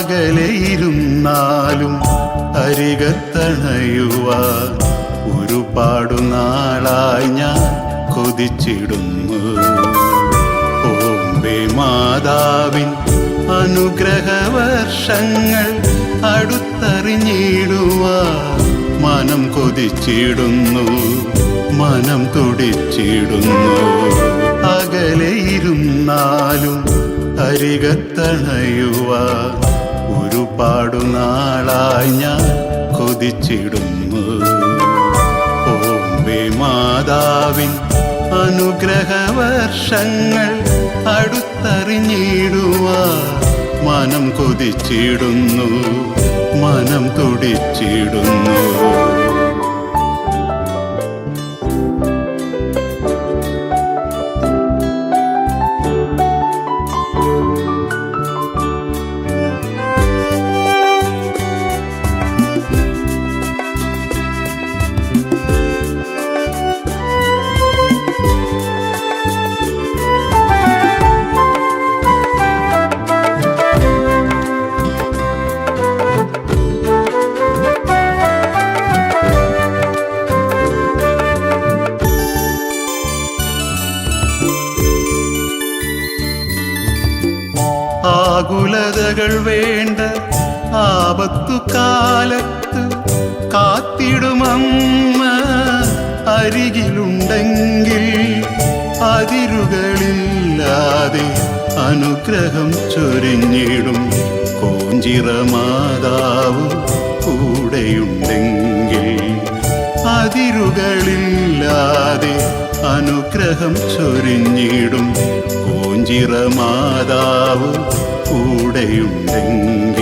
അകലെയിരുന്നാലും അരികത്തണയുവാൻ ഒരുപാടു നാളായി ഞാൻ കൊതിച്ചിടുന്നു. ഓമ്പേ മാതാവിൻ അനുഗ്രഹവർഷങ്ങൾ അടുത്തറിഞ്ഞിടുവാൻ മനം കൊതിച്ചിടുന്നു, മനം തുടിച്ചിടുന്നു. അകലെയിരുന്നാലും അരികത്തണയുവാൻ ഒരുപാടു നാളായി ഞാൻ കൊതിച്ചിടുന്നു. ഓമ്പേ മാതാവിൻ അനുഗ്രഹവർഷങ്ങൾ അടുത്തറിഞ്ഞിടുവാൻ മനം കൊതിച്ചിടുന്നു, മനം തുടിച്ചിടുന്നു. ആകുലതകൾ വേണ്ട ആപത്തു കാലത്ത് കാത്തിടുമമ്മ അരികിലുണ്ടെങ്കിൽ അതിരുകളില്ലാതെ അനുഗ്രഹം ചൊരിഞ്ഞിടും കോഞ്ചിറ മാതാവ് കൂടെയുണ്ടെങ്കിൽ. അതിരുകളില്ലാതെ അനുഗ്രഹം ചൊരിഞ്ഞിടും കോഞ്ചിറ മാതാവ് കൂടെയുണ്ടെങ്കിൽ.